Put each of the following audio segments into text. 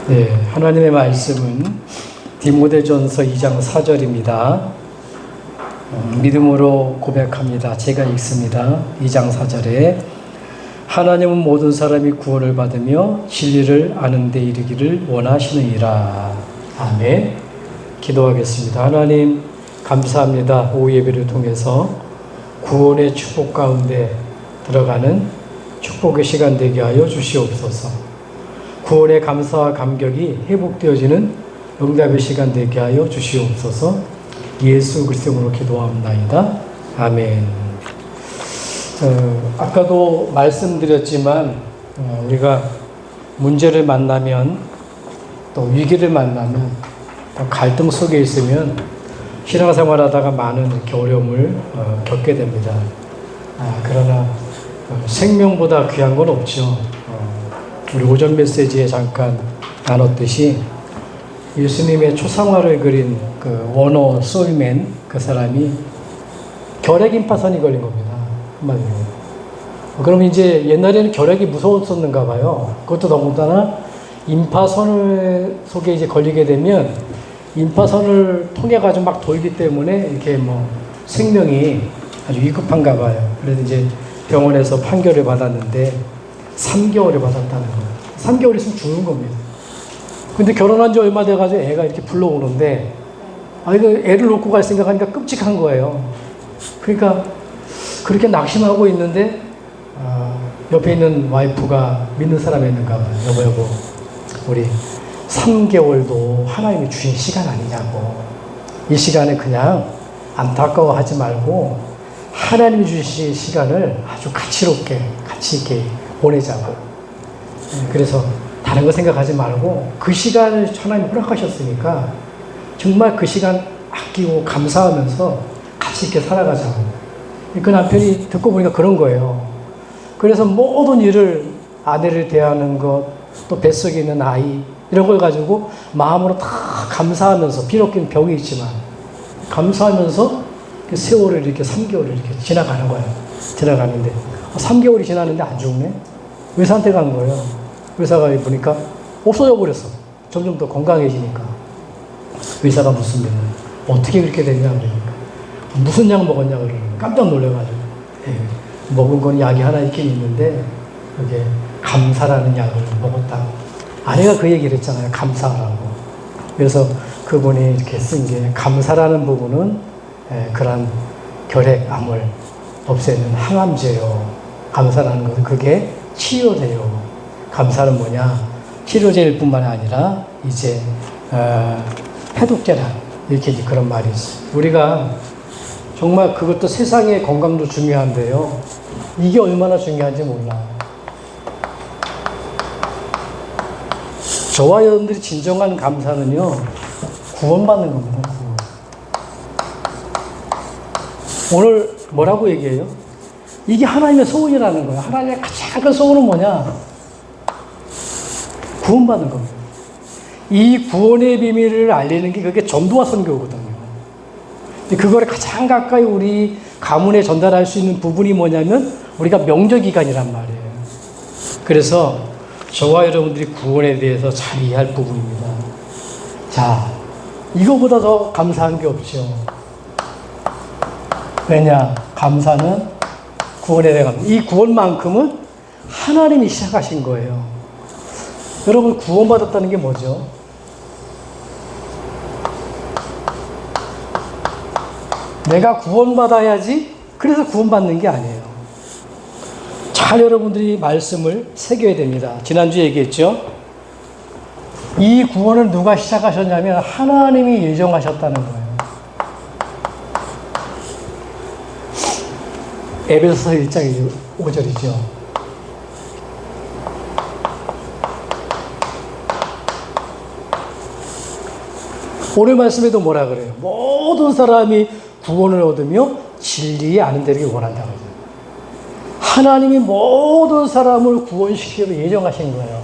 네, 하나님의 말씀은 디모데전서 2장 4절입니다. 믿음으로 고백합니다. 제가 읽습니다. 2장 4절에 하나님은 모든 사람이 구원을 받으며 진리를 아는 데 이르기를 원하시느니라. 아멘. 기도하겠습니다. 하나님 감사합니다. 오후 예배를 통해서 구원의 축복 가운데 들어가는 축복의 시간 되게 하여 주시옵소서. 구원의 감사와 감격이 회복되어지는 응답의 시간 되게 하여 주시옵소서. 예수 그리스도로 기도합니다. 아멘. 아까도 말씀드렸지만 우리가 문제를 만나면 또 위기를 만나면 또 갈등 속에 있으면 신앙생활하다가 많은 이렇게 어려움을 겪게 됩니다. 그러나 생명보다 귀한 건 없죠. 우리 오전 메시지에 잠깐 나눴듯이 예수님의 초상화를 그린 그 워너 솔맨 그 사람이 결핵 임파선이 걸린 겁니다. 한마디로. 그럼 이제 옛날에는 결핵이 무서웠었는가 봐요. 그것도 더군다나 임파선 속에 이제 걸리게 되면 임파선을 통해 가지고 막 돌기 때문에 이렇게 뭐 생명이 아주 위급한가 봐요. 그래서 이제 병원에서 판결을 받았는데 3개월을 받았다는 거예요. 3개월 있으면 죽는 겁니다. 근데 결혼한 지 얼마 돼가지고 애가 이렇게 불러오는데, 이거 애를 놓고 갈 생각하니까 끔찍한 거예요. 그러니까 그렇게 낙심하고 있는데, 옆에 있는 와이프가 믿는 사람이 있는가 봐요. 여보, 우리 3개월도 하나님이 주신 시간 아니냐고. 이 시간에 그냥 안타까워하지 말고 하나님이 주신 시간을 아주 가치롭게, 가치 있게 보내자고. 그래서 다른 거 생각하지 말고 그 시간을 하나님이 허락하셨으니까 정말 그 시간 아끼고 감사하면서 가치 있게 살아가자고. 그 남편이 듣고 보니까 그런 거예요. 그래서 모든 일을 아내를 대하는 것, 또 뱃속에 있는 아이 이런 걸 가지고 마음으로 다 감사하면서, 비록 병이 있지만 감사하면서 그 세월을 이렇게 3개월을 이렇게 지나가는 거예요. 지나가는데 3개월이 지났는데 안 죽네? 의사한테 간 거예요. 의사가 보니까 없어져 버렸어. 점점 더 건강해지니까. 의사가 묻습니다. 어떻게 그렇게 됐냐 그러니까. 무슨 약 먹었냐 그러니까 깜짝 놀래가지고. 먹은 건 약이 하나 있긴 있는데 그게 감사라는 약을 먹었다고. 아내가 그 얘기를 했잖아요. 감사라고. 그래서 그분이 이렇게 쓴 게 감사라는 부분은 그런 결핵암을 없애는 항암제요. 감사라는 것은 그게 치료제요. 감사는 뭐냐? 치료제일 뿐만 아니라 이제 해독제라 이렇게 그런 말이 있어요. 우리가 정말 그것도 세상의 건강도 중요한데요. 이게 얼마나 중요한지 몰라요. 저와 여러분들이 진정한 감사는요, 구원받는 겁니다. 오늘 뭐라고 얘기해요? 이게 하나님의 소원이라는 거예요. 하나님의 가장 큰 소원은 뭐냐? 구원받는 겁니다. 이 구원의 비밀을 알리는 게 그게 전도와 선교거든요. 그거를 가장 가까이 우리 가문에 전달할 수 있는 부분이 뭐냐면 우리가 명절기간이란 말이에요. 그래서 저와 여러분들이 구원에 대해서 잘 이해할 부분입니다. 자, 이거보다 더 감사한 게 없죠. 왜냐? 감사는 구원에 대한 이 구원만큼은 하나님이 시작하신 거예요. 여러분 구원받았다는 게 뭐죠? 내가 구원받아야지 그래서 구원받는 게 아니에요. 잘 여러분들이 말씀을 새겨야 됩니다. 지난주에 얘기했죠? 이 구원을 누가 시작하셨냐면 하나님이 예정하셨다는 거예요. 에베소서 1장 5절이죠. 오늘 말씀에도 뭐라 그래요? 모든 사람이 구원을 얻으며 진리에 아는 데를 원한다고 하죠. 하나님이 모든 사람을 구원시키기로 예정하신 거예요.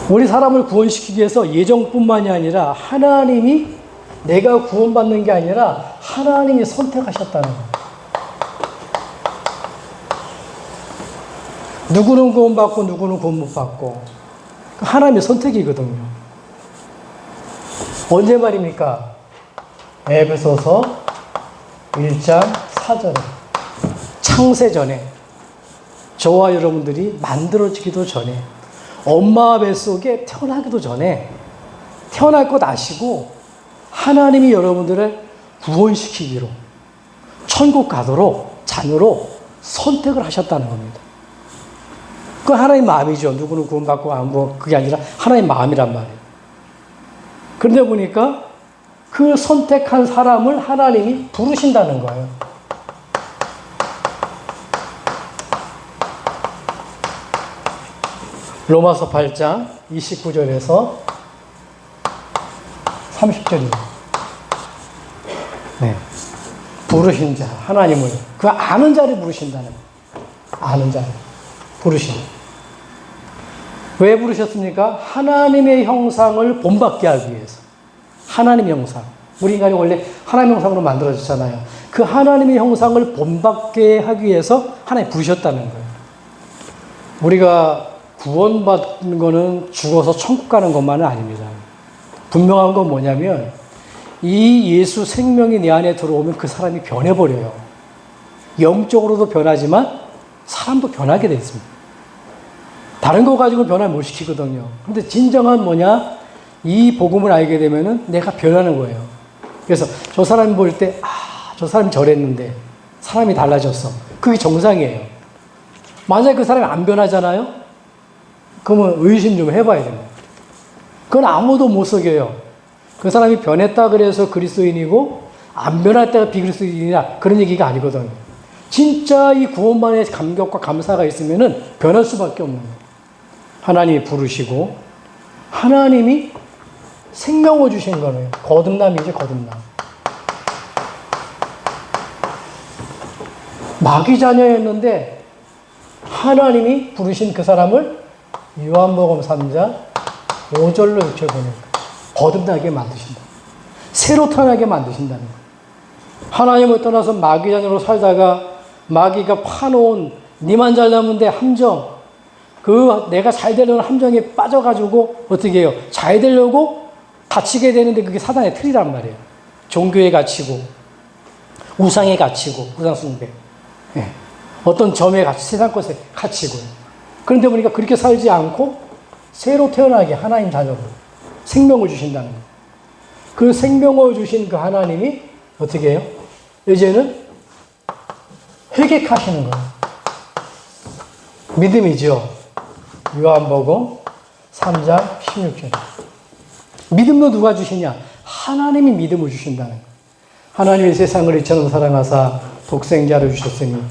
우리 사람을 구원시키기 위해서 예정뿐만이 아니라 하나님이 내가 구원받는 게 아니라 하나님이 선택하셨다는 거예요. 누구는 구원받고 누구는 구원 못 받고. 하나님의 선택이거든요. 언제 말입니까? 에베소서 1장 4절에 창세 전에 저와 여러분들이 만들어지기도 전에 엄마 뱃속에 태어나기도 전에 태어날 것 아시고 하나님이 여러분들을 구원시키기로 천국 가도록 자녀로 선택을 하셨다는 겁니다. 그 하나님 마음이죠. 누구는 구원받고 안 구원, 그게 아니라 하나님 마음이란 말이에요. 그런데 보니까 그 선택한 사람을 하나님이 부르신다는 거예요. 로마서 8장 29절에서 30절입니다. 네. 부르신 자, 하나님을, 그 아는 자를 부르신다는 거예요. 아는 자를 부르신. 왜 부르셨습니까? 하나님의 형상을 본받게 하기 위해서. 하나님의 형상. 우리 인간이 원래 하나님의 형상으로 만들어졌잖아요. 그 하나님의 형상을 본받게 하기 위해서 하나님 부르셨다는 거예요. 우리가 구원받는 거는 죽어서 천국 가는 것만은 아닙니다. 분명한 건 뭐냐면 이 예수 생명이 내 안에 들어오면 그 사람이 변해버려요. 영적으로도 변하지만 사람도 변하게 돼 있습니다. 다른 거 가지고 변화 못 시키거든요. 근데 진정한 뭐냐? 이 복음을 알게 되면은 내가 변하는 거예요. 그래서 저 사람이 볼 때, 저 사람이 저랬는데 사람이 달라졌어. 그게 정상이에요. 만약에 그 사람이 안 변하잖아요? 그러면 의심 좀 해봐야 됩니다. 그건 아무도 못 속여요. 그 사람이 변했다 그래서 그리스도인이고 안 변했다가 비그리스도인이냐 그런 얘기가 아니거든요. 진짜 이 구원만의 감격과 감사가 있으면은 변할 수밖에 없는 거예요. 하나님이 부르시고 하나님이 생명을 주신 거예요. 거듭남이죠, 거듭남. 마귀 자녀였는데 하나님이 부르신 그 사람을 요한복음 3장 5절로 읽혀보니까 거듭나게 만드신다. 새로 태어나게 만드신다는 거예요. 하나님을 떠나서 마귀 자녀로 살다가 마귀가 파놓은 니만 잘나면 돼 함정, 그 내가 잘 되려는 함정에 빠져가지고 어떻게 해요? 잘 되려고 갇히게 되는데 그게 사단의 틀이란 말이에요. 종교에 갇히고 우상에 갇히고 우상 숭배, 어떤 점에 갇히고 세상 것에 갇히고. 그런데 보니까 그렇게 살지 않고 새로 태어나게 하나님 자녀로 생명을 주신다는 거예요. 그 생명을 주신 그 하나님이 어떻게 해요? 이제는 회개하시는 거예요. 믿음이죠. 요한복음 3장 16절. 믿음도 누가 주시냐? 하나님이 믿음을 주신다는 거예요. 하나님이 세상을 이처럼 사랑하사 독생자를 주셨으니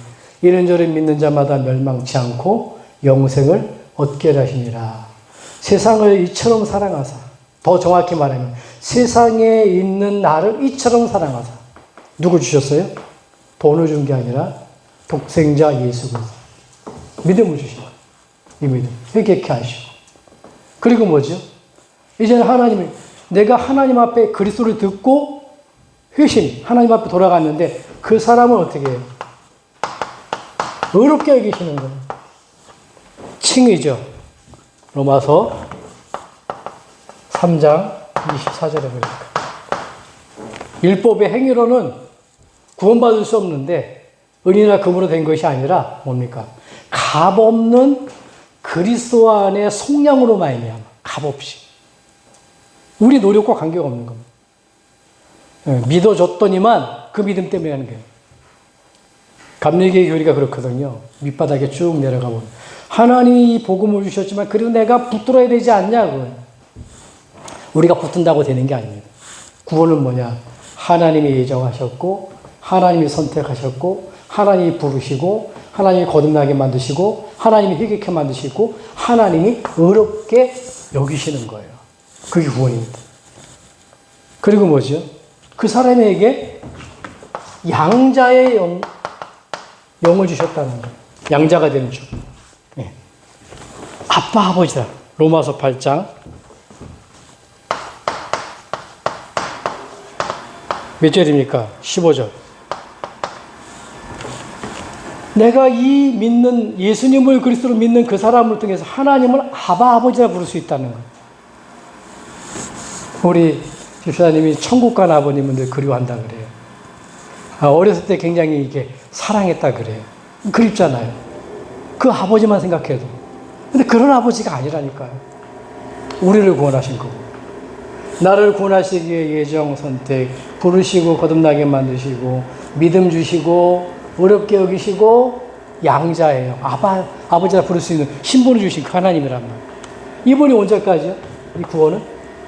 이런저런 믿는 자마다 멸망치 않고 영생을 얻게 하시니라. 세상을 이처럼 사랑하사, 더 정확히 말하면 세상에 있는 나를 이처럼 사랑하사. 누구 주셨어요? 돈을 준 게 아니라 독생자 예수 그리스도. 믿음을 주신 거예요. 이 믿음. 회개케 하시고. 그리고 뭐죠? 이제는 하나님이, 내가 하나님 앞에 그리스도를 듣고 회심, 하나님 앞에 돌아갔는데 그 사람은 어떻게 해요? 의롭게 여기시는 거예요. 칭의죠. 로마서 3장 24절에 보니까. 율법의 행위로는 구원받을 수 없는데 은이나 금으로 된 것이 아니라 뭡니까? 값없는 그리스도 안의 속량으로 말미암아. 값없이. 우리 노력과 관계가 없는 겁니다. 믿어줬더니만 그 믿음 때문에 하는 거예요. 감리교의 교리가 그렇거든요. 밑바닥에 쭉 내려가 보면 하나님이 복음을 주셨지만 그래도 내가 붙들어야 되지 않냐고요. 우리가 붙든다고 되는 게 아닙니다. 구원은 뭐냐? 하나님이 예정하셨고 하나님이 선택하셨고 하나님이 부르시고 하나님이 거듭나게 만드시고 하나님이 회개케 만드시고 하나님이 의롭게 여기시는 거예요. 그게 구원입니다. 그리고 뭐죠? 그 사람에게 양자의 영을 주셨다는 거예요. 양자가 되는 줄. 네. 아빠 아버지다. 로마서 8장 몇 절입니까? 15절. 내가 이 믿는 예수님을 그리스도로 믿는 그 사람을 통해서 하나님을 아바 아버지라 부를 수 있다는 거예요. 우리 집사님이 천국 간 아버님은 늘 그리워한다 그래요. 어렸을 때 굉장히 이게 사랑했다 그래요. 그립잖아요. 그 아버지만 생각해도. 근데 그런 아버지가 아니라니까요. 우리를 구원하신 거고. 나를 구원하시기 위해 예정 선택, 부르시고 거듭나게 만드시고, 믿음 주시고, 어렵게 여기시고, 양자예요. 아버지라 부를 수 있는 신분을 주신 그 하나님이란 말이에요. 이분이 언제까지요? 이 구원은?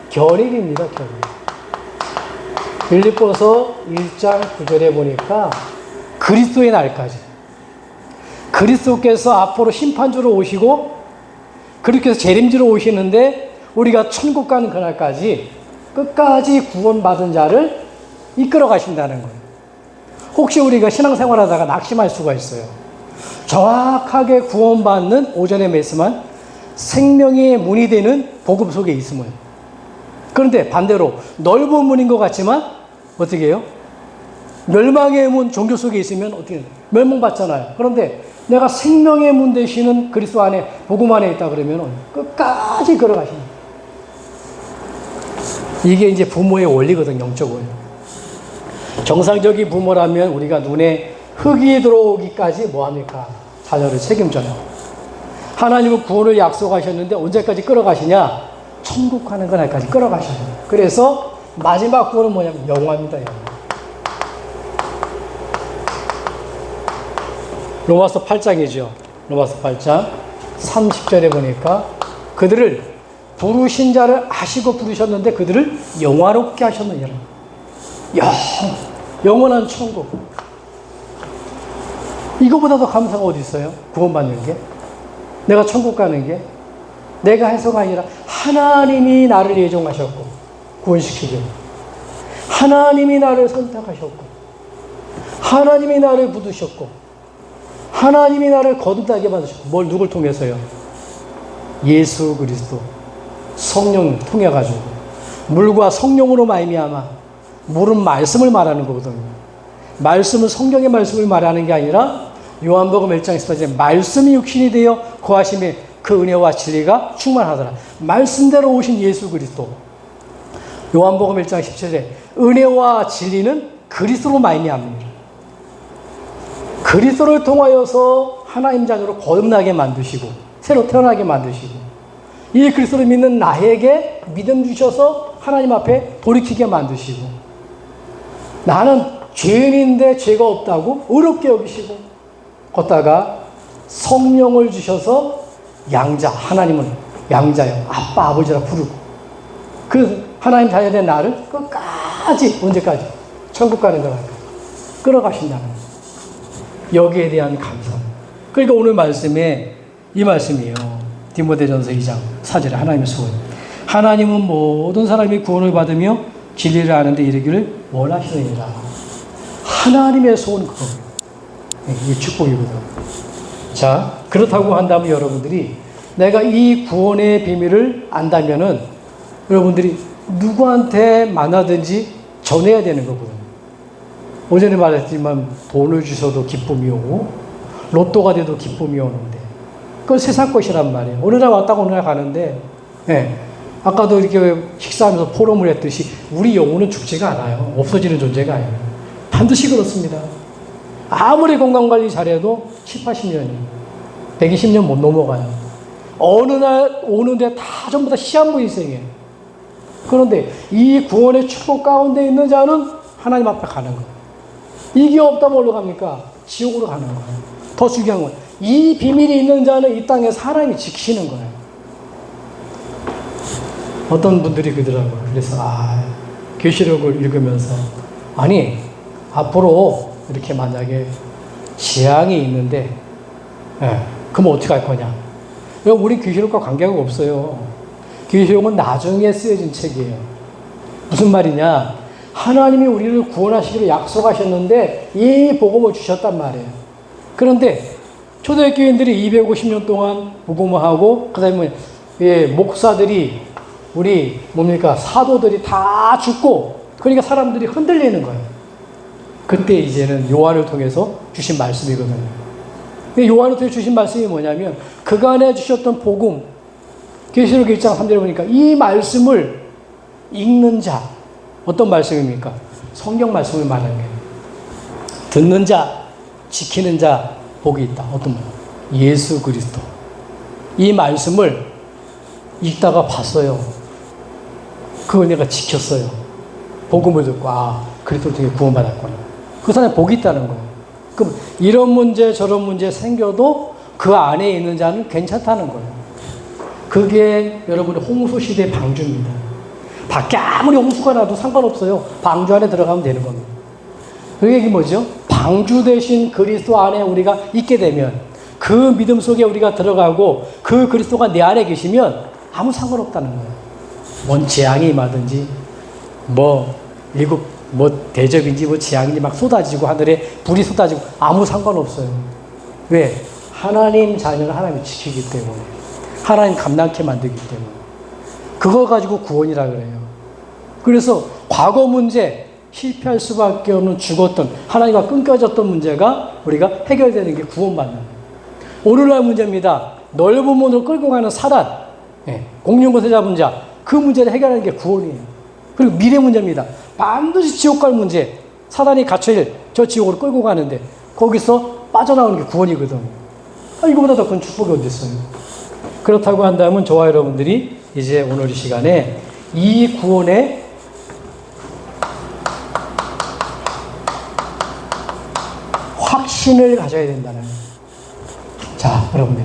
견인입니다, 견인. 빌립보서 1장 9절에 보니까 그리스도의 날까지. 그리스도께서 앞으로 심판주로 오시고, 그렇게 해서 재림주로 오시는데, 우리가 천국 가는 그날까지 끝까지 구원받은 자를 이끌어 가신다는 거예요. 혹시 우리가 신앙생활 하다가 낙심할 수가 있어요. 정확하게 구원받는 오전에 말씀한 생명의 문이 되는 복음 속에 있음을. 그런데 반대로 넓은 문인 것 같지만 어떻게 해요? 멸망의 문 종교 속에 있으면 어떻게 해요? 멸망받잖아요. 그런데 내가 생명의 문 되시는 그리스도 안에 복음 안에 있다 그러면 끝까지 걸어가시는 거예요. 이게 이제 부모의 원리거든, 영적 원리. 정상적인 부모라면 우리가 눈에 흙이 들어오기까지 뭐합니까? 자녀를 책임져요. 하나님은 구원을 약속하셨는데 언제까지 끌어가시냐? 천국 가는 그날까지 끌어가셔요. 그래서 마지막 구원은 뭐냐면 영화입니다. 영화. 로마서 8장이죠. 로마서 8장 30절에 보니까 그들을 부르신 자를 아시고 부르셨는데 그들을 영화롭게 하셨느니라. 영원한 천국. 이거보다 더 감사가 어디 있어요? 구원받는 게. 내가 천국 가는 게. 내가 해서가 아니라 하나님이 나를 예정하셨고 구원시키고 하나님이 나를 선택하셨고 하나님이 나를 부르셨고 하나님이 나를 거듭나게 만드셨고 뭘 누굴 통해서요? 예수 그리스도 성령 통해 가지고 물과 성령으로 말미암아 물은 말씀을 말하는 거거든요. 말씀은 성경의 말씀을 말하는 게 아니라 요한복음 1장 18절에 말씀이 육신이 되어 거하심에 그 은혜와 진리가 충만하더라. 말씀대로 오신 예수 그리스도. 요한복음 1장 17절에 은혜와 진리는 그리스도로 말미암습니다. 그리스도를 통하여서 하나님 자녀로 거듭나게 만드시고 새로 태어나게 만드시고 이 그리스도를 믿는 나에게 믿음 주셔서 하나님 앞에 돌이키게 만드시고 나는 죄인인데 죄가 없다고 어렵게 여기시고 걷다가 성령을 주셔서 양자, 하나님은 양자요. 아빠, 아버지라 부르고 그래서 하나님 자녀된 나를 끝까지 언제까지? 천국 가는 거라니까 끌어가신다는 거예요. 여기에 대한 감사. 그러니까 오늘 말씀에 이 말씀이에요. 디모데전서 2장 4절에 하나님의 소원. 하나님은 모든 사람이 구원을 받으며 진리를 아는데 이르기를 원하시느니라. 하나님의 소원 그거예요. 이게 축복이거든. 자, 그렇다고 한다면 여러분들이 내가 이 구원의 비밀을 안다면은 여러분들이 누구한테 만나든지 전해야 되는 거거든요. 오전에 말했지만 돈을 주셔도 기쁨이 오고 로또가 돼도 기쁨이 오는데 그건 세상 것이란 말이에요. 어느 날 왔다가 어느 날 가는데 아까도 이렇게 식사하면서 포럼을 했듯이 우리 영혼은 죽지가 않아요. 없어지는 존재가 아니에요. 반드시 그렇습니다. 아무리 건강관리 잘해도 7, 80년이 120년 못 넘어가요. 어느 날 오는데 다 전부 다 시한부 인생이에요. 그런데 이 구원의 축복 가운데 있는 자는 하나님 앞에 가는 거예요. 이게 없다면 어디로 갑니까? 지옥으로 가는 거예요. 더 중요한 건 이 비밀이 있는 자는 이 땅에서 하나님이 지키시는 거예요. 어떤 분들이 그러더라고요. 그래서 계시록을 읽으면서 아니 앞으로 이렇게 만약에 재앙이 있는데 그럼 어떻게 할 거냐? 우리 계시록과 관계가 없어요. 계시록은 나중에 쓰여진 책이에요. 무슨 말이냐? 하나님이 우리를 구원하시기로 약속하셨는데 이 복음을 주셨단 말이에요. 그런데 초대교인들이 250년 동안 복음을 하고 그다음에 목사들이 우리 사도들이 다 죽고 그러니까 사람들이 흔들리는 거예요. 그때 이제는 요한을 통해서 주신 말씀이거든요. 요한한테 주신 말씀이 뭐냐면 그간에 주셨던 복음, 계시록 1장 3절에 보니까 이 말씀을 읽는 자, 어떤 말씀입니까? 성경 말씀을 말하는 거예요. 듣는 자, 지키는 자 복이 있다. 어떤 말? 예수 그리스도. 이 말씀을 읽다가 봤어요. 그걸 내가 지켰어요. 복음을 듣고 그리스도를 통해 구원받았구나. 그 사람에 복이 있다는 거예요. 그럼 이런 문제 저런 문제 생겨도 그 안에 있는 자는 괜찮다는 거예요. 그게 여러분의 홍수시대의 방주입니다. 밖에 아무리 홍수가 나도 상관없어요. 방주 안에 들어가면 되는 겁니다. 그 얘기 뭐죠? 방주 대신 그리스도 안에 우리가 있게 되면 그 믿음 속에 우리가 들어가고 그 그리스도가 내 안에 계시면 아무 상관없다는 거예요. 뭔 재앙이 임하든지 대접인지 재앙인지 막 쏟아지고 하늘에 불이 쏟아지고 아무 상관없어요. 왜? 하나님 자녀를 하나님이 지키기 때문에, 하나님 감당케 만들기 때문에. 그거 가지고 구원이라 그래요. 그래서 과거 문제, 실패할 수밖에 없는 죽었던, 하나님과 끊겨졌던 문제가 우리가 해결되는 게 구원받는 거예요. 오늘날 문제입니다. 넓은 문으로 끌고 가는 사단, 공룡것에 잡은 자, 그 문제를 해결하는 게 구원이에요. 그리고 미래 문제입니다. 반드시 지옥 갈 문제, 사단이 갇혀일 저 지옥으로 끌고 가는데 거기서 빠져나오는 게 구원이거든. 이거보다 더 큰 축복이 어디 있어요? 그렇다고 한다면 저와 여러분들이 이제 오늘 이 시간에 이 구원의 확신을 가져야 된다는 거예요. 자, 여러분들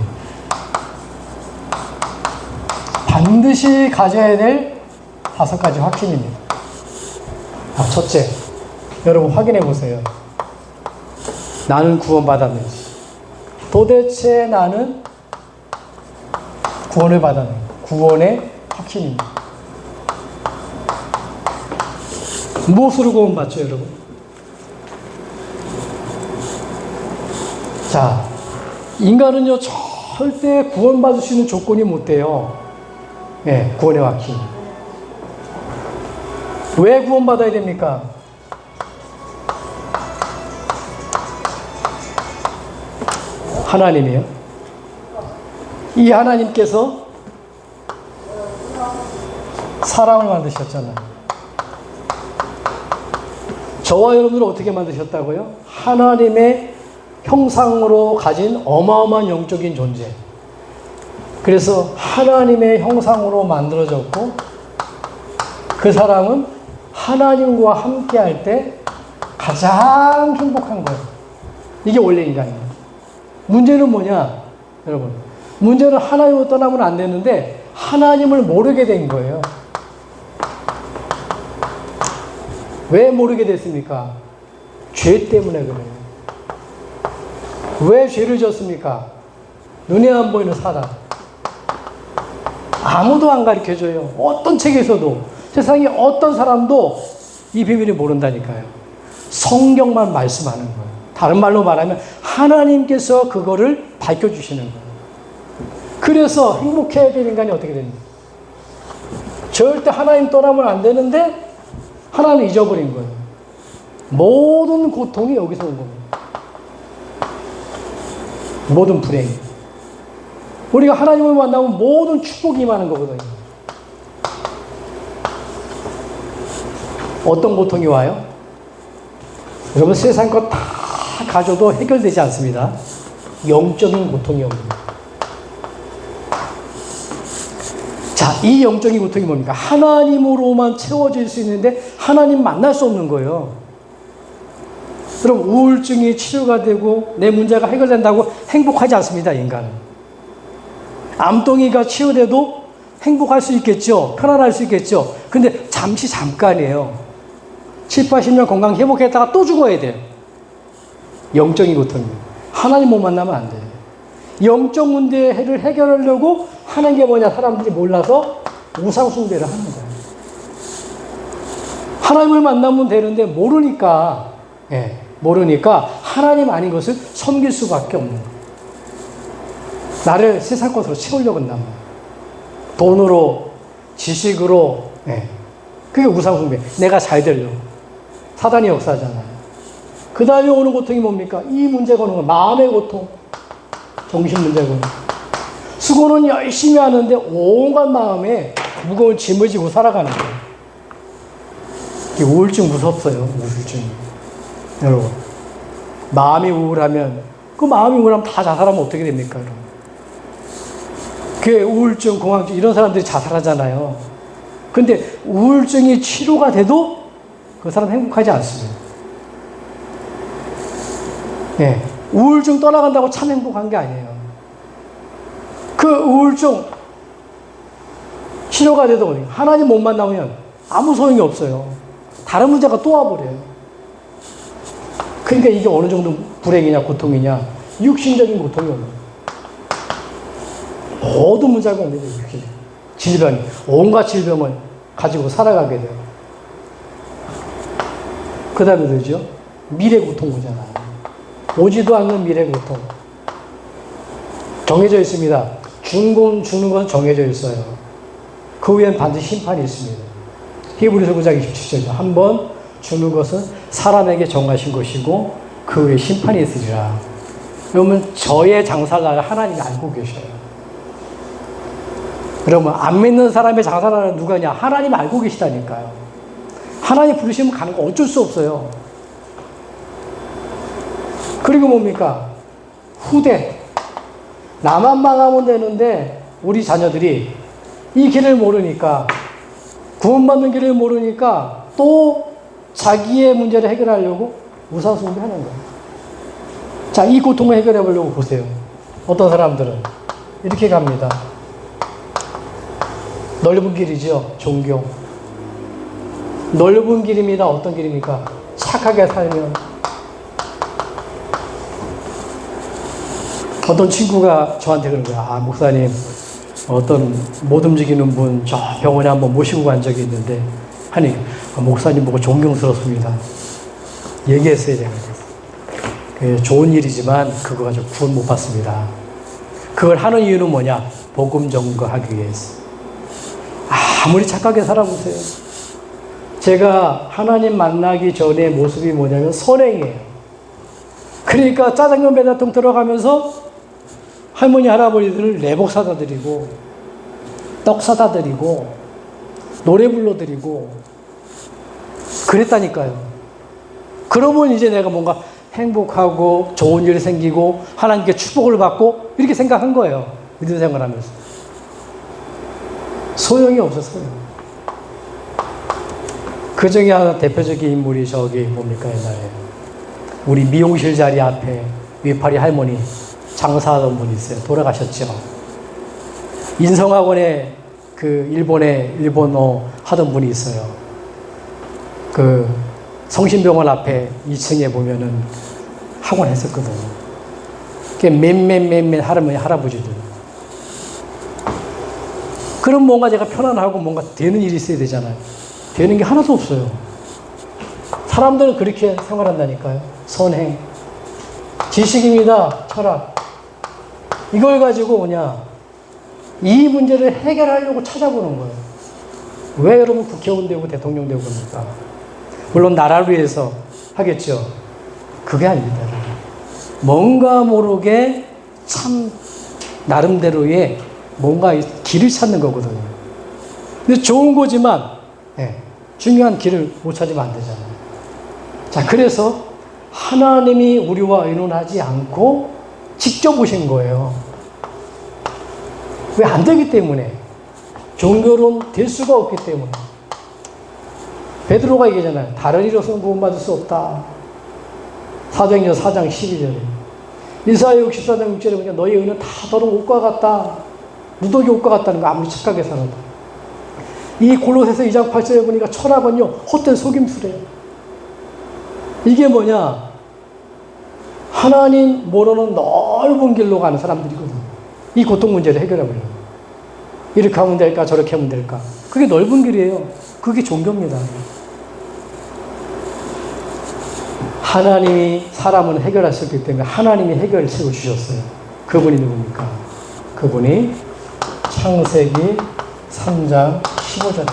반드시 가져야 될 5가지 확신입니다. 첫째, 여러분 확인해 보세요. 나는 구원받았는지. 도대체 나는 구원을 받았는지. 구원의 확신입니다. 무엇으로 구원받죠, 여러분? 자, 인간은요, 절대 구원받을 수 있는 조건이 못 돼요. 구원의 확신. 왜 구원받아야 됩니까? 하나님이요. 이 하나님께서 사람을 만드셨잖아요. 저와 여러분을 어떻게 만드셨다고요? 하나님의 형상으로 가진 어마어마한 영적인 존재. 그래서 하나님의 형상으로 만들어졌고 그 사람은 하나님과 함께 할 때 가장 행복한 거예요. 이게 원래 인간이에요. 문제는 뭐냐? 여러분, 문제는 하나님을 떠나면 안 되는데 하나님을 모르게 된 거예요. 왜 모르게 됐습니까? 죄 때문에 그래요. 왜 죄를 졌습니까? 눈에 안 보이는 사단. 아무도 안 가르쳐줘요. 어떤 책에서도, 세상에 어떤 사람도 이 비밀을 모른다니까요. 성경만 말씀하는 거예요. 다른 말로 말하면 하나님께서 그거를 밝혀주시는 거예요. 그래서 행복해야 될 인간이 어떻게 됩니까? 절대 하나님 떠나면 안 되는데 하나님 잊어버린 거예요. 모든 고통이 여기서 온 겁니다. 모든 불행이. 우리가 하나님을 만나면 모든 축복이 임하는 거거든요. 어떤 고통이 와요? 여러분, 세상 거 다 가져도 해결되지 않습니다. 영적인 고통이 옵니다. 자, 이 영적인 고통이 뭡니까? 하나님으로만 채워질 수 있는데 하나님 만날 수 없는 거예요. 그럼 우울증이 치료가 되고 내 문제가 해결된다고 행복하지 않습니다, 인간은. 암덩이가 치유돼도 행복할 수 있겠죠. 편안할 수 있겠죠. 근데 잠깐이에요. 7, 80년 건강 회복했다가 또 죽어야 돼요. 영적인 고통입니다. 하나님 못 만나면 안 돼요. 영적 문제를 해결하려고 하는 게 뭐냐 사람들이 몰라서 우상숭배를 하는 거예요. 하나님을 만나면 되는데 모르니까 하나님 아닌 것을 섬길 수밖에 없는 거예요. 나를 세상 것으로 채우려고 한단 말이에요. 돈으로, 지식으로, 그게 우상숭배. 내가 잘 되려고. 사단의 역사잖아요. 그 다음에 오는 고통이 뭡니까? 이 문제가 오는 건 마음의 고통. 정신 문제고. 수고는 열심히 하는데 온갖 마음에 무거운 짐을 지고 살아가는 거예요. 이 우울증 무섭어요. 우울증. 여러분. 마음이 우울하면 그 마음이 우울하면 다 자살하면 어떻게 됩니까? 여러분. 그 우울증, 공황증 이런 사람들이 자살하잖아요. 근데 우울증이 치료가 돼도 그 사람 행복하지 않습니다. 네. 우울증 떠나간다고 참 행복한 게 아니에요. 그 우울증 치료가 돼도 하나님 못 만나면 아무 소용이 없어요. 다른 문제가 또 와버려요. 그러니까 이게 어느 정도 불행이냐 고통이냐 육신적인 고통이 오는 거예요. 모든 문제가 오는 거예요. 질병이 온갖 질병을 가지고 살아가게 돼요. 그 다음에 되죠. 미래 고통 오잖아요. 오지도 않는 미래 고통. 정해져 있습니다. 주는 것은 정해져 있어요. 그 후엔 반드시 심판이 있습니다. 히브리서 9장 27절이죠. 한번 주는 것은 사람에게 정하신 것이고 그 후에 심판이 있으리라. 그러면 저의 장사를 하나님이 알고 계셔요. 그러면 안 믿는 사람의 장사를 누가냐? 하나님이 알고 계시다니까요. 하나님 부르시면 가는 거 어쩔 수 없어요. 그리고 뭡니까? 후대. 나만 망하면 되는데 우리 자녀들이 이 길을 모르니까 구원받는 길을 모르니까 또 자기의 문제를 해결하려고 우사소비하는 거예요. 자, 이 고통을 해결해 보려고 보세요. 어떤 사람들은 이렇게 갑니다. 넓은 길이죠. 종교. 넓은 길입니다. 어떤 길입니까? 착하게 살면. 어떤 친구가 저한테 그런 거야. 아, 목사님, 어떤 못 움직이는 분 저 병원에 한번 모시고 간 적이 있는데 하니 목사님 보고 존경스럽습니다. 얘기했어요. 제가. 좋은 일이지만 그거 가지고 구원 못 받습니다. 그걸 하는 이유는 뭐냐? 복음 전거하기 위해서. 아무리 착하게 살아보세요. 제가 하나님 만나기 전에 모습이 뭐냐면 선행이에요. 그러니까 짜장면 배달통 들어가면서 할머니 할아버지들을 내복 사다 드리고 떡 사다 드리고 노래 불러 드리고 그랬다니까요. 그러면 이제 내가 뭔가 행복하고 좋은 일이 생기고 하나님께 축복을 받고 이렇게 생각한 거예요. 믿음 생활하면서. 소용이 없었어요. 그 중에 하나 대표적인 인물이 저기 뭡니까 옛날에 우리 미용실 자리 앞에 위파리 할머니 장사하던 분이 있어요. 돌아가셨죠. 인성학원에 그 일본어 하던 분이 있어요. 그 성심병원 앞에 2층에 보면은 학원 했었거든요. 그게 맨 할머니 할아버지들. 그럼 뭔가 제가 편안하고 뭔가 되는 일이 있어야 되잖아요. 되는 게 하나도 없어요. 사람들은 그렇게 생활한다니까요. 선행. 지식입니다. 철학. 이걸 가지고 뭐냐. 이 문제를 해결하려고 찾아보는 거예요. 왜 여러분 국회의원 되고 대통령 되고 그럽니까? 물론 나라를 위해서 하겠죠. 그게 아닙니다. 뭔가 모르게 참 나름대로의 뭔가 길을 찾는 거거든요. 근데 좋은 거지만 중요한 길을 못 찾으면 안 되잖아요. 자, 그래서 하나님이 우리와 의논하지 않고 직접 오신 거예요. 왜 안 되기 때문에. 종교론 될 수가 없기 때문에. 베드로가 얘기하잖아요. 다른 이로서는 구원받을 수 없다. 사도행전 4장 12절에. 이사야 64장 6절에 보니까 너희 의는 다 더러운 옷과 같다. 누더기 옷과 같다는 거 아무리 착하게 살아도. 이 골로새서 2장 8절에 보니까 철학은요 헛된 속임수래요. 이게 뭐냐? 하나님 모르는 넓은 길로 가는 사람들이거든요. 이 고통 문제를 해결해보려고. 이렇게 하면 될까 저렇게 하면 될까. 그게 넓은 길이에요. 그게 종교입니다. 하나님이 사람은 해결하셨기 때문에 하나님이 해결책을 주셨어요. 그분이 누굽니까? 그분이 창세기 3장 15절입니다.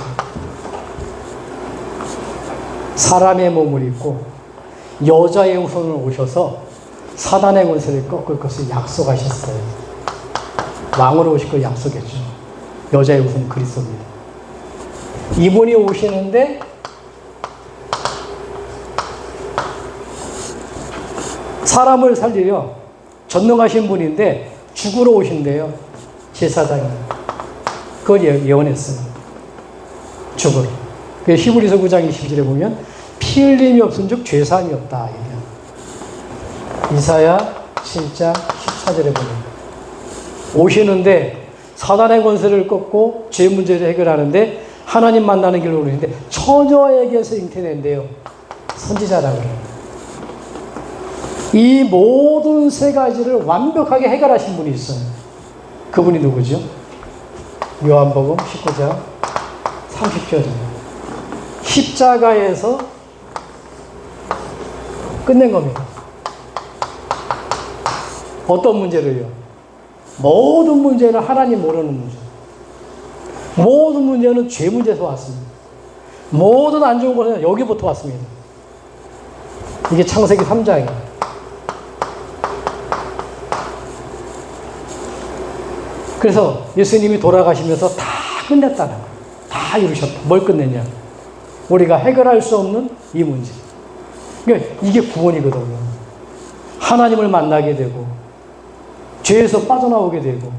사람의 몸을 입고 여자의 후손을 오셔서 사단의 권세를 꺾을 것을 약속하셨어요. 왕으로 오실 걸 약속했죠. 여자의 우선 그리스도입니다. 이분이 오시는데 사람을 살리려 전능하신 분인데 죽으러 오신대요. 제사장이. 그걸 예언했어요. 죽으러. 그래서 히브리서 9장 20절에 보면 피 흘림이 없은 즉 죄사함이 없다. 이사야 7장 14절에 보면 오시는데 사단의 권세를 꺾고 죄 문제를 해결하는데 하나님 만나는 길로 오시는데 처녀에게서 잉태된대요. 선지자라고 해요. 이 모든 세 가지를 완벽하게 해결하신 분이 있어요. 그분이 누구죠? 요한복음 19장 30절입니다. 십자가에서 끝낸 겁니다. 어떤 문제를요? 모든 문제는 하나님 모르는 문제. 모든 문제는 죄 문제에서 왔습니다. 모든 안 좋은 것은 여기부터 왔습니다. 이게 창세기 3장이에요. 그래서 예수님이 돌아가시면서 다 끝냈다는 거예요. 다 이루셨다. 뭘 끝냈냐? 우리가 해결할 수 없는 이 문제. 그러니까 이게 구원이거든요. 하나님을 만나게 되고 죄에서 빠져나오게 되고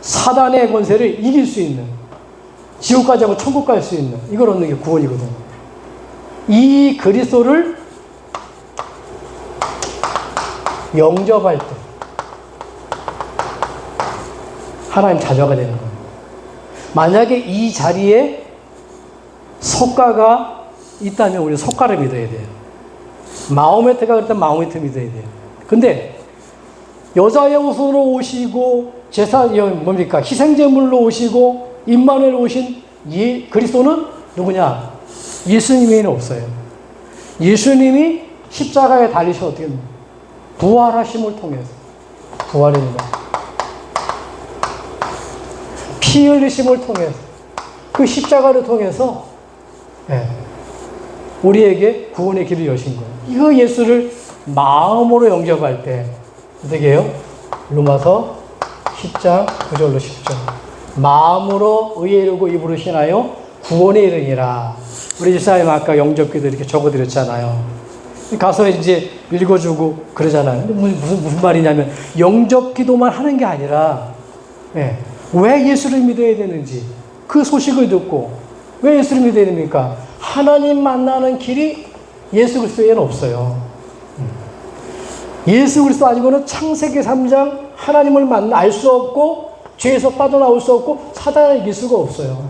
사단의 권세를 이길 수 있는 지옥까지 하고 천국 갈 수 있는 이걸 얻는 게 구원이거든요. 이 그리스도를 영접할 때 하나님 자녀가 되는 겁니다. 만약에 이 자리에 석가가 있다면 우리는 석가를 믿어야 돼요. 마호메트가 그랬다면 마호메트 믿어야 돼요. 근데 여자의 옷으로 오시고 제사 뭡니까? 희생제물로 오시고 임마누엘 오신 그리스도는 누구냐? 예수님 외에는 없어요. 예수님이 십자가에 달리셔 어떻게 됩니까? 부활하심을 통해서 부활입니다. 피 흘리심을 통해서 그 십자가를 통해서 우리에게 구원의 길을 여신 거예요. 이 예수를 마음으로 영접할 때 어떻게 해요? 로마서 10장 9절로 10절 마음으로 의에 이르고 입으로 신하여 구원에 이르니라. 우리 집사님 아까 영접기도 이렇게 적어드렸잖아요. 가서 이제 읽어주고 그러잖아요. 근데 무슨 말이냐면 영접기도만 하는 게 아니라 왜 예수를 믿어야 되는지 그 소식을 듣고 왜 예수를 믿어야 됩니까? 하나님 만나는 길이 예수 그리스도에는 없어요. 예수 그리스도 아니고는 창세기 3장 하나님을 알 수 없고 죄에서 빠져나올 수 없고 사단을 이길 수가 없어요.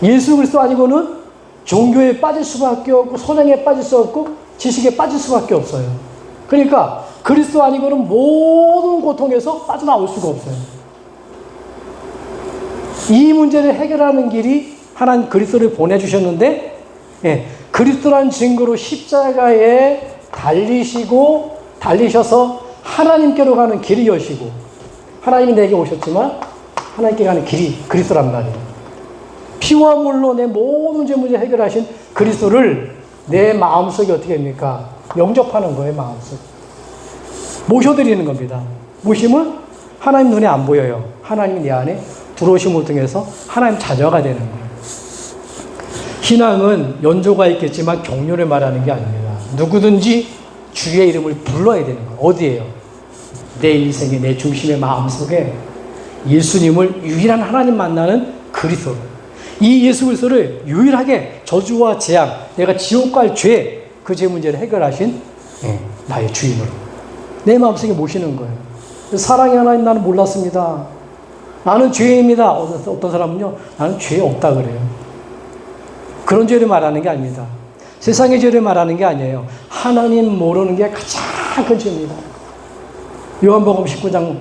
예수 그리스도 아니고는 종교에 빠질 수밖에 없고 선행에 빠질 수 없고 지식에 빠질 수밖에 없어요. 그러니까 그리스도 아니고는 모든 고통에서 빠져나올 수가 없어요. 이 문제를 해결하는 길이 하나님 그리스도를 보내주셨는데 그리스도란 증거로 십자가에 달리셔서 하나님께로 가는 길이 여시고 하나님이 내게 오셨지만 하나님께 가는 길이 그리스도란 말이에요. 피와 물로 내 모든 죄 문제 해결하신 그리스도를 내 마음속에 어떻게 합니까? 영접하는 거예요. 마음속에. 모셔드리는 겁니다. 모심은 하나님 눈에 안 보여요. 하나님이 내 안에 들어오심을 통해서 하나님 자녀가 되는 거예요. 신앙은 연조가 있겠지만 격려를 말하는 게 아닙니다. 누구든지 주의 이름을 불러야 되는 거예요. 어디에요? 내 인생의 내 중심의 마음속에 예수님을 유일한 하나님 만나는 그리스도. 이 예수 그리스도를 유일하게 저주와 재앙, 내가 지옥 갈 죄, 그 죄 문제를 해결하신 나의 주인으로 내 마음속에 모시는 거예요. 사랑의 하나님 나는 몰랐습니다. 나는 죄인입니다. 어떤 사람은요, 나는 죄 없다 그래요. 그런 죄를 말하는 게 아닙니다. 세상의 죄를 말하는 게 아니에요. 하나님 모르는 게 가장 큰 죄입니다. 요한복음 16장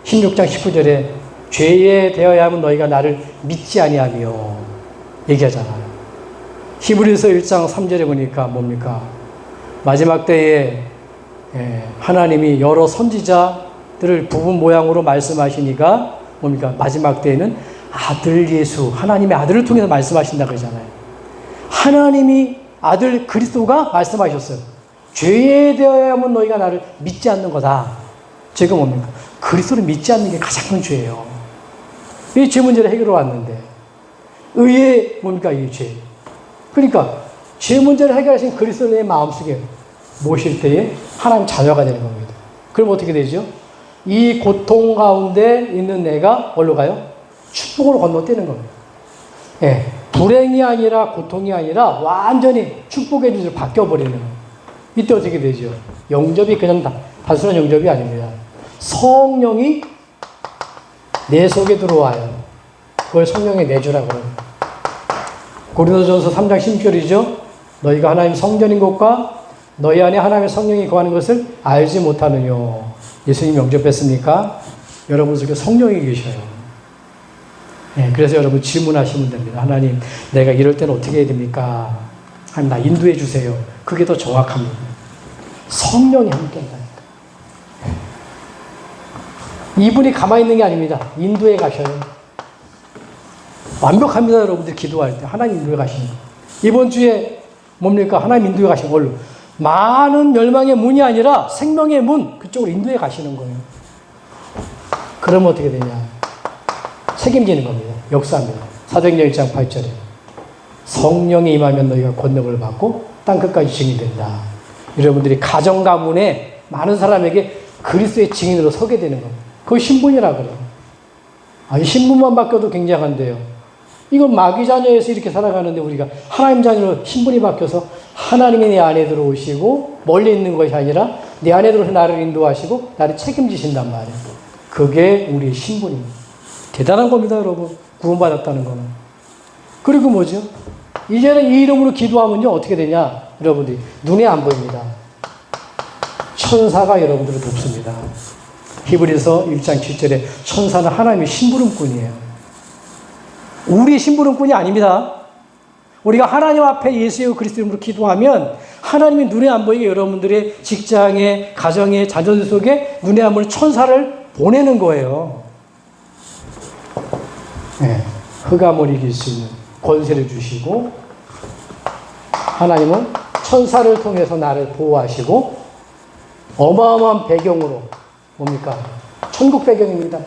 19절에 죄에 대하여 하면 너희가 나를 믿지 아니하며 얘기하잖아요. 히브리서 1장 3절에 보니까 뭡니까? 마지막 때에 하나님이 여러 선지자들을 부분 모양으로 말씀하시니까 뭡니까? 마지막 때에는 아들 예수, 하나님의 아들을 통해서 말씀하신다 그러잖아요. 하나님이 아들 그리스도가 말씀하셨어요. 죄에 대하여만 너희가 나를 믿지 않는 거다. 죄가 뭡니까? 그리스도를 믿지 않는 게 가장 큰 죄예요. 이 죄 문제를 해결해 왔는데 의의 뭡니까? 이 죄. 그러니까 죄 문제를 해결하신 그리스도를 내 마음속에 모실 때에 하나님 자녀가 되는 겁니다. 그럼 어떻게 되죠? 이 고통 가운데 있는 내가 어디로 가요? 축복으로 건너뛰는 겁니다. 예, 불행이 아니라 고통이 아니라 완전히 축복의 주제로 바뀌어버리는 거예요. 이때 어떻게 되죠? 영접이 그냥 단순한 영접이 아닙니다. 성령이 내 속에 들어와요. 그걸 성령의 내주라고 합니다. 고린도전서 3장 10절이죠. 너희가 하나님 성전인 것과 너희 안에 하나님의 성령이 거하는 것을 알지 못하느뇨. 예수님 영접했습니까? 여러분 속에 성령이 계셔요. 네, 그래서 여러분 질문하시면 됩니다. 하나님, 내가 이럴 때는 어떻게 해야 됩니까? 하나님, 나 인도해 주세요. 그게 더 정확합니다. 성령이 함께 한다니까. 이분이 가만히 있는 게 아닙니다. 인도해 가셔요. 완벽합니다, 여러분들 기도할 때. 하나님 인도해 가시는 거. 이번 주에 뭡니까? 하나님 인도해 가시는 걸로. 많은 멸망의 문이 아니라 생명의 문, 그쪽으로 인도해 가시는 거예요. 그러면 어떻게 되냐? 책임지는 겁니다. 역사합니다. 사도행전 1장 8절에 성령이 임하면 너희가 권능을 받고 땅끝까지 증인이 된다. 여러분들이 가정 가문에 많은 사람에게 그리스도의 증인으로 서게 되는 겁니다. 그걸 신분이라 그래요. 이 신분만 바뀌어도 굉장한데요. 이건 마귀 자녀에서 이렇게 살아가는데 우리가 하나님 자녀로 신분이 바뀌어서 하나님이 내 안에 들어오시고 멀리 있는 것이 아니라 내 안에 들어오셔서 나를 인도하시고 나를 책임지신단 말이에요. 그게 우리의 신분입니다. 대단한 겁니다, 여러분. 구원받았다는 거는. 그리고 뭐죠? 이제는 이 이름으로 기도하면요, 어떻게 되냐? 여러분들이 눈에 안 보입니다. 천사가 여러분들을 돕습니다. 히브리서 1장 7절에 천사는 하나님의 심부름꾼이에요. 우리의 심부름꾼이 아닙니다. 우리가 하나님 앞에 예수 그리스도 이름으로 기도하면 하나님이 눈에 안 보이게 여러분들의 직장에, 가정에, 자녀들 속에 눈에 안 보이는 천사를 보내는 거예요. 네, 흑암을 이길 수 있는 권세를 주시고 하나님은 천사를 통해서 나를 보호하시고 어마어마한 배경으로 뭡니까? 천국 배경입니다.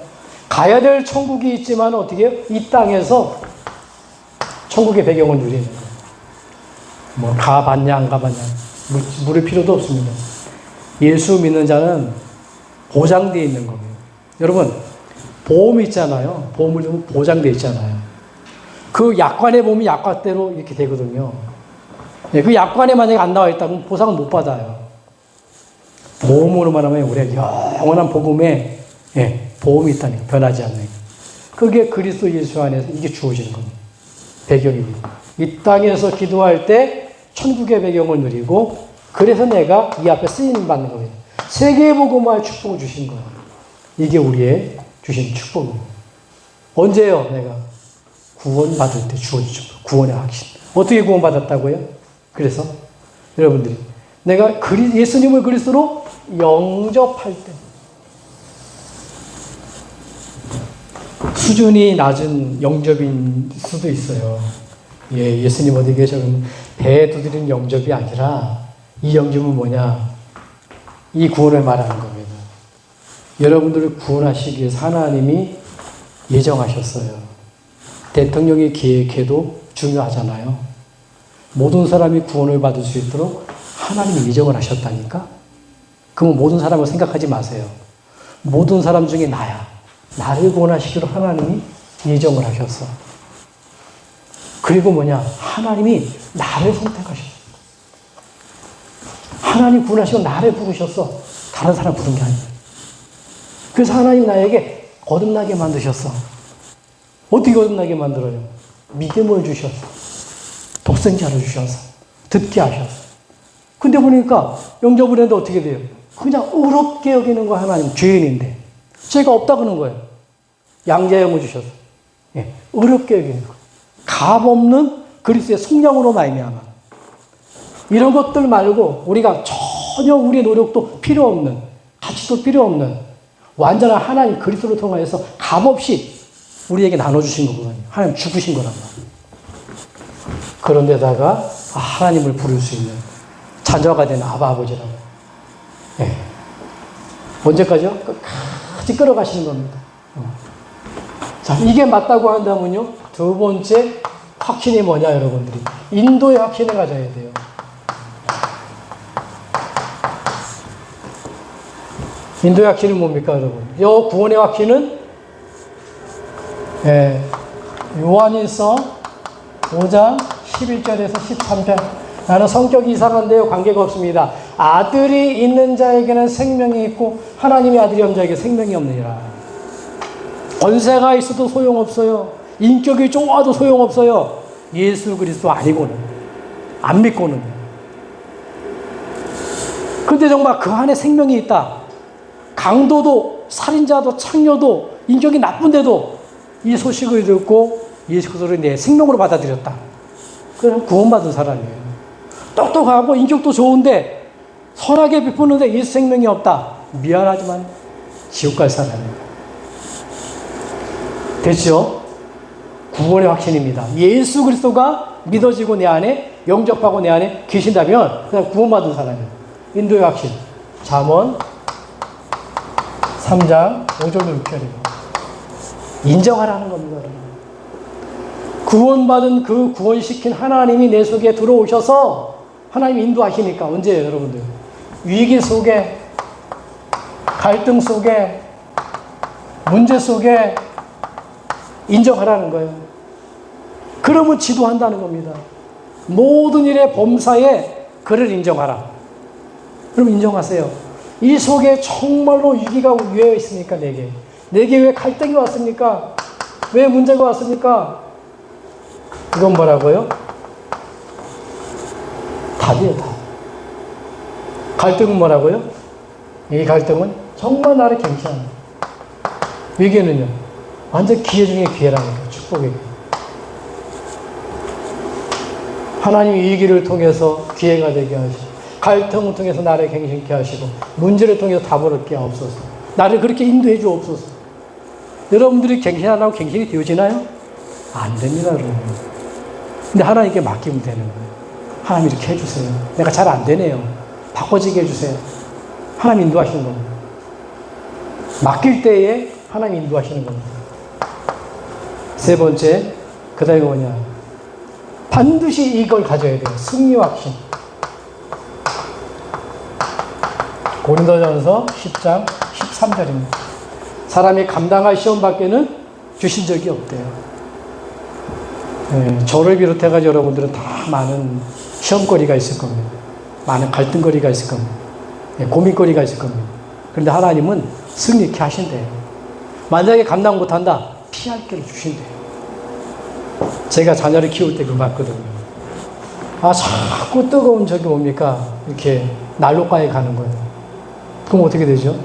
가야 될 천국이 있지만 어떻게 해요? 이 땅에서 천국의 배경을 누리는 거예요. 뭐 가봤냐 안 가봤냐 물을 필요도 없습니다. 예수 믿는 자는 보장되어 있는 겁니다. 여러분 보험이 있잖아요. 보험을 좀 보장되어 있잖아요. 그 약관에 보면 약관대로 이렇게 되거든요. 네, 그 약관에 만약에 안 나와 있다면 보상을 못 받아요. 보험으로만 하면 우리가 영원한 복음에 보험이 있다니까 변하지 않는. 그게 그리스도 예수 안에서 이게 주어지는 겁니다. 배경입니다. 이 땅에서 기도할 때 천국의 배경을 누리고 그래서 내가 이 앞에 쓰임 받는 겁니다. 세계 복음화의 축복을 주신 거예요. 이게 우리의 주신 축복입니다. 언제요? 내가 구원받을 때 주어지죠. 구원의 확신. 어떻게 구원받았다고요? 그래서 여러분들이 내가 예수님을 그리스도로 영접할 때 수준이 낮은 영접인 수도 있어요. 예수님 어디 계셔면 배에 두드리는 영접이 아니라 이 영접은 뭐냐? 이 구원을 말하는 겁니다. 여러분들을 구원하시기 위해서 하나님이 예정하셨어요. 대통령이 계획해도 중요하잖아요. 모든 사람이 구원을 받을 수 있도록 하나님이 예정을 하셨다니까? 그럼 모든 사람을 생각하지 마세요. 모든 사람 중에 나야. 나를 구원하시기로 하나님이 예정을 하셨어. 그리고 뭐냐? 하나님이 나를 선택하셨어. 하나님 구원하시고 나를 부르셨어. 다른 사람 부른 게 아니야. 그래서 하나님 나에게 거듭나게 만드셨어. 어떻게 거듭나게 만들어요? 믿음을 주셨어. 독생자를 주셔서. 듣게 하셨어. 근데 보니까 영접을 했는데 어떻게 돼요? 그냥 어렵게 여기는 거 하나님 죄인인데. 죄가 없다 그러는 거예요. 양자형을 주셔서. 어렵게 여기는 거. 값없는 그리스도의 속량으로 말미암아. 이런 것들 말고 우리가 전혀 우리의 노력도 필요 없는, 가치도 필요 없는 완전한 하나님 그리스도를 통하여서 값없이 우리에게 나눠주신 거거든요. 하나님 죽으신 거란 말이에요. 그런데다가 하나님을 부를 수 있는 자녀가 된 아버지라고. 예. 언제까지요? 끝까지 끌어가시는 겁니다. 자, 이게 맞다고 한다면요. 두 번째 확신이 뭐냐, 여러분들이. 인도의 확신을 가져야 돼요. 인도의 확신은 뭡니까, 여러분? 이 구원의 확신은 요한일서 5장 11절에서 13절. 나는 성격이 이상한데요. 관계가 없습니다. 아들이 있는 자에게는 생명이 있고 하나님의 아들이 없는 자에게 생명이 없느니라. 권세가 있어도 소용없어요. 인격이 좋아도 소용없어요. 예수 그리스도 아니고는. 안 믿고는. 근데 정말 그 안에 생명이 있다. 강도도 살인자도 창녀도 인격이 나쁜데도 이 소식을 듣고 예수 그리스도를 내 생명으로 받아들였다. 그럼 구원받은 사람이에요. 똑똑하고 인격도 좋은데 선하게 베푸는데 예수 생명이 없다. 미안하지만 지옥 갈 사람이에요. 됐죠? 구원의 확신입니다. 예수 그리스도가 믿어지고 내 안에 영접하고 내 안에 계신다면 그냥 구원받은 사람이에요. 인도의 확신. 잠언 3장 5절 6절이에요. 인정하라는 겁니다. 구원받은 그 구원시킨 하나님이 내 속에 들어오셔서 하나님이 인도하시니까 언제예요, 여러분들? 위기 속에, 갈등 속에, 문제 속에 인정하라는 거예요. 그러면 지도한다는 겁니다. 모든 일의 범사에 그를 인정하라. 그럼 인정하세요. 이 속에 정말로 위기가 왜 있습니까, 내게? 내게 왜 갈등이 왔습니까? 왜 문제가 왔습니까? 이건 뭐라고요? 답이에요, 답. 갈등은 뭐라고요? 이 갈등은 정말 나를 갱신합니다. 위기는요, 완전 기회 중에 기회라는 거예요, 축복의 기회. 하나님이 위기를 통해서 기회가 되게 하시고, 갈등을 통해서 나를 갱신케 하시고, 문제를 통해서 답을 얻게 하옵소서. 나를 그렇게 인도해 주옵소서. 여러분들이 갱신하려고 갱신이 되어지나요? 안 됩니다, 여러분. 근데 하나님께 맡기면 되는 거예요. 하나님 이렇게 해주세요. 내가 잘 안 되네요. 바꿔지게 해주세요. 하나님 인도하시는 겁니다. 맡길 때에 하나님 인도하시는 겁니다. 세 번째, 그 다음에 뭐냐. 반드시 이걸 가져야 돼요. 승리 확신. 고린도전서 10장 13절입니다. 사람이 감당할 시험 밖에는 주신 적이 없대요. 네, 저를 비롯해가지고 여러분들은 다 많은 시험거리가 있을 겁니다. 많은 갈등거리가 있을 겁니다. 네, 고민거리가 있을 겁니다. 그런데 하나님은 승리케 하신대요. 만약에 감당 못한다, 피할 길을 주신대요. 제가 자녀를 키울 때 그거 봤거든요. 아, 자꾸 뜨거운 저기 뭡니까? 이렇게 난로가에 가는 거예요. 그럼 어떻게 되죠?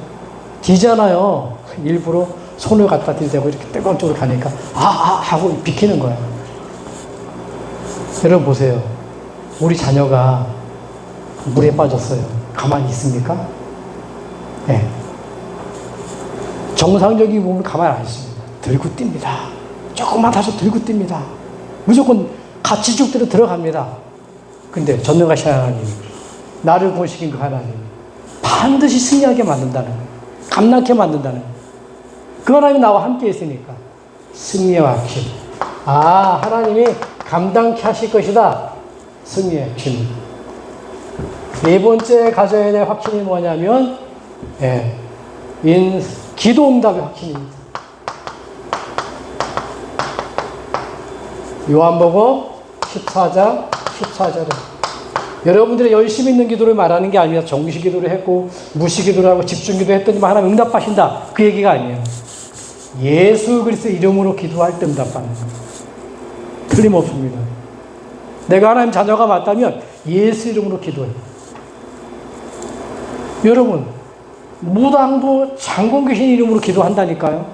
뒤잖아요. 일부러 손을 갖다 대고 이렇게 뜨거운 쪽으로 가니까 하고 비키는 거예요. 여러분 보세요. 우리 자녀가 물에 빠졌어요. 가만히 있습니까? 네. 정상적인 몸을 가만히 안 있습니다. 들고 뜁니다. 조금만 다소 들고 뜁니다. 무조건 같이 죽들어 들어갑니다. 근데 전능하신 하나님, 나를 구원시킨 그 하나님, 반드시 승리하게 만든다는 거예요. 감당케 만든다는 거예요. 그 하나님이 나와 함께 있으니까 승리의 확신. 아, 하나님이 감당케 하실 것이다. 승리의 확신. 네 번째 가져야 될 확신이 뭐냐면 기도응답의 확신입니다. 요한복음 14장 14절에 여러분들의 열심히 있는 기도를 말하는 게 아니라 정시 기도를 했고 무시 기도를 하고 집중 기도했더니만 하나님 응답하신다. 그 얘기가 아니에요. 예수 그리스도 이름으로 기도할 때 응답하는 거예요. 틀림없습니다. 내가 하나님 자녀가 맞다면 예수 이름으로 기도해요. 여러분, 무당도 장군 귀신 이름으로 기도한다니까요.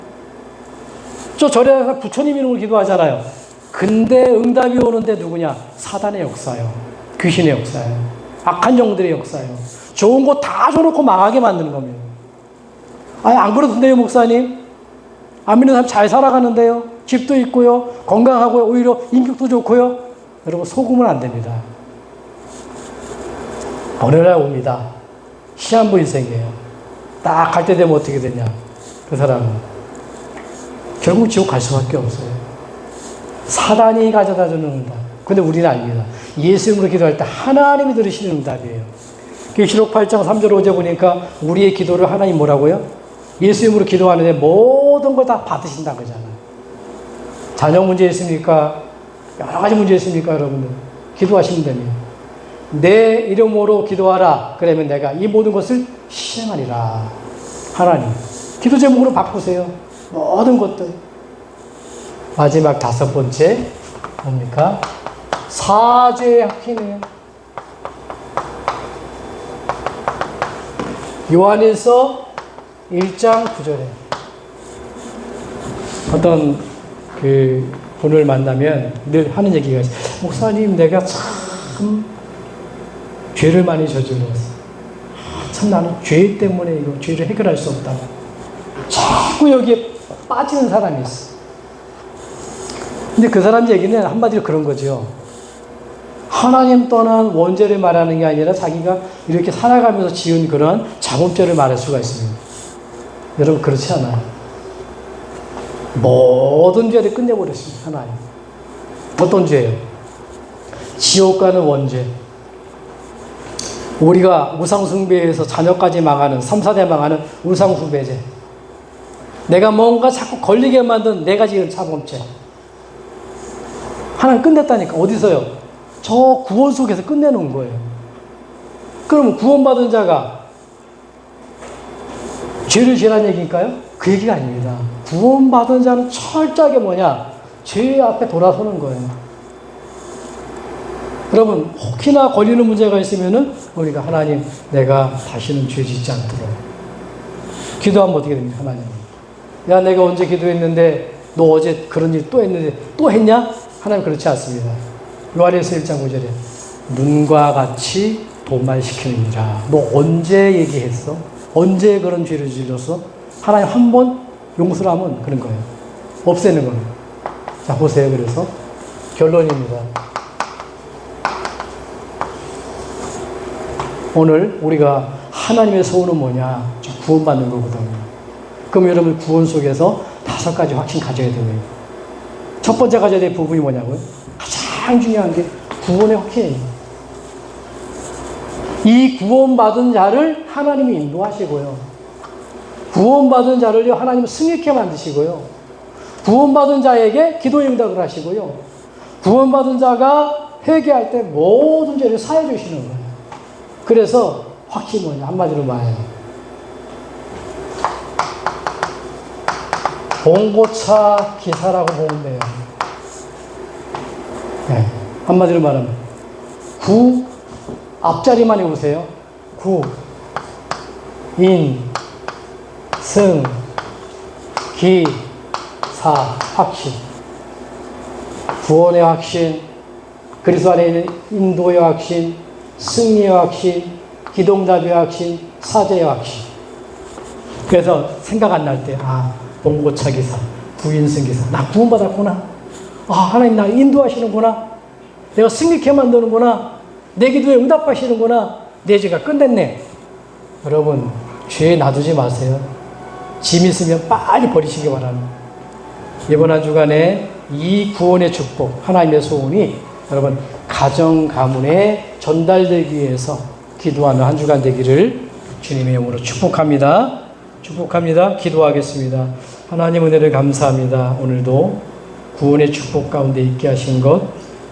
저 절에 가서 부처님 이름으로 기도하잖아요. 근데 응답이 오는데 누구냐? 사단의 역사예요. 귀신의 역사예요. 악한 영들의 역사예요. 좋은 거 다 줘놓고 망하게 만드는 겁니다. 아니, 안 그러던데요, 목사님? 안 믿는 사람 잘 살아가는데요. 집도 있고요. 건강하고요. 오히려 인격도 좋고요. 여러분, 속으면 안 됩니다. 어느 날 옵니다. 시한부 인생이에요. 딱 갈 때 되면 어떻게 되냐. 그 사람은 결국 지옥 갈 수밖에 없어요. 사단이 가져다 주는 응답. 근데 우리는 아닙니다. 예수 이름으로 기도할 때 하나님이 들으시는 응답이에요. 계시록 8장 3절 5절 보니까 우리의 기도를 하나님 뭐라고요? 예수 이름으로 기도하는데 모든 걸 다 받으신다 그러잖아요. 자녀 문제 있습니까? 여러 가지 문제 있습니까, 여러분들? 기도하시면 됩니다. 내 이름으로 기도하라. 그러면 내가 이 모든 것을 시행하리라. 하나님. 기도 제목으로 바꾸세요. 모든 것들. 마지막 5번째 뭡니까? 사죄의 학기네요. 요한일서 1장 9절에 어떤 그 분을 만나면 늘 하는 얘기가 있어요. 목사님, 내가 참 죄를 많이 저질렀어. 참 나는 죄 때문에 이거 죄를 해결할 수 없다. 자꾸 여기에 빠지는 사람이 있어. 근데 그 사람 얘기는 한마디로 그런 거죠. 하나님 떠난 원죄를 말하는 게 아니라 자기가 이렇게 살아가면서 지은 그런 자범죄를 말할 수가 있습니다. 여러분, 그렇지 않아요. 모든 죄를 끝내버렸습니다. 하나님. 어떤 죄예요? 지옥 가는 원죄. 우리가 우상숭배에서 자녀까지 망하는 3, 4대 망하는 우상숭배죄. 내가 뭔가 자꾸 걸리게 만든 내가 지은 자범죄. 하나님 끝냈다니까. 어디서요? 저 구원 속에서 끝내놓은 거예요. 그럼 구원받은 자가 죄를 지으라는 얘기일까요? 그 얘기가 아닙니다. 구원받은 자는 철저하게 뭐냐? 죄 앞에 돌아서는 거예요. 여러분, 혹시나 걸리는 문제가 있으면은 우리가 하나님, 내가 다시는 죄 짓지 않도록 기도하면 어떻게 됩니까? 하나님, 야, 내가 언제 기도했는데 너 어제 그런 일 또 했는데 또 했냐? 하나님 그렇지 않습니다. 요한일서 1장 9절에 눈과 같이 도말시키느니라. 너 언제 얘기했어? 언제 그런 죄를 지었어? 하나님 한 번 용서를 하면 그런 거예요. 없애는 거예요. 자, 보세요. 그래서 결론입니다. 오늘 우리가 하나님의 소원은 뭐냐? 구원받는 거거든요. 그럼 여러분, 구원 속에서 5가지 확신 가져야 됩니다. 첫 번째 가져야 될 부분이 뭐냐고요? 가장 중요한 게 구원의 확신이에요. 이 구원받은 자를 하나님이 인도하시고요. 구원받은 자를 하나님은 승리케 만드시고요. 구원받은 자에게 기도의 응답을 하시고요. 구원받은 자가 회개할 때 모든 죄를 사해 주시는 거예요. 그래서 확신이 뭐냐? 한마디로 말해요. 봉고차 기사라고 보면 돼요. 네. 한마디로 말하면 9 앞자리만 해보세요. 9 인 승 기 사 확신. 구원의 확신, 그리스도 안에 있는 인도의 확신, 승리의 확신, 기동답의 확신, 사죄의 확신. 그래서 생각 안 날 때, 봉고차 기사, 구인승 기사, 나 구원받았구나. 하나님 나 인도하시는구나. 내가 승리케 만드는구나. 내 기도에 응답하시는구나. 내 죄가 끝냈네. 여러분, 죄 놔두지 마세요. 짐 있으면 빨리 버리시기 바랍니다. 이번 한 주간에 이 구원의 축복, 하나님의 소원이 여러분 가정 가문에 전달되기 위해서 기도하는 한 주간 되기를 주님의 이름으로 축복합니다. 축복합니다. 기도하겠습니다. 하나님 은혜를 감사합니다. 오늘도 구원의 축복 가운데 있게 하신 것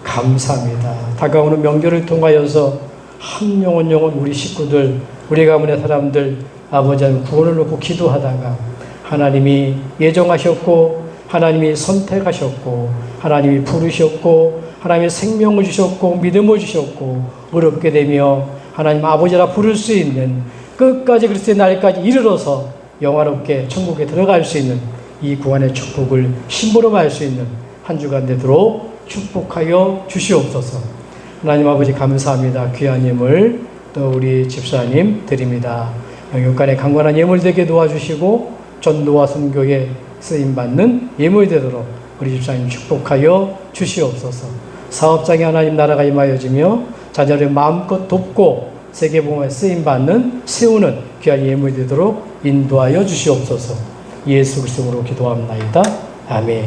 감사합니다. 다가오는 명절을 통하여서 한 영혼 우리 식구들, 우리 가문의 사람들 아버지 하나님 구원을 놓고 기도하다가 하나님이 예정하셨고 하나님이 선택하셨고 하나님이 부르셨고 하나님의 생명을 주셨고 믿음을 주셨고 어렵게 되며 하나님 아버지라 부를 수 있는 끝까지 그리스도의 날까지 이르러서 영화롭게 천국에 들어갈 수 있는 이 구원의 축복을 심부름할 수 있는 한 주간 되도록 축복하여 주시옵소서. 하나님 아버지 감사합니다. 귀한 예물 또 우리 집사님 드립니다. 영육간에 강건한 예물 되게 도와주시고 전도와 선교에 쓰임받는 예물이 되도록 우리 집사님 축복하여 주시옵소서. 사업장에 하나님 나라가 임하여지며 자녀를 마음껏 돕고 세계복음에 쓰임받는 세우는 귀한 예물이 되도록 인도하여 주시옵소서. 예수 그리스도로 기도합나이다. 아멘.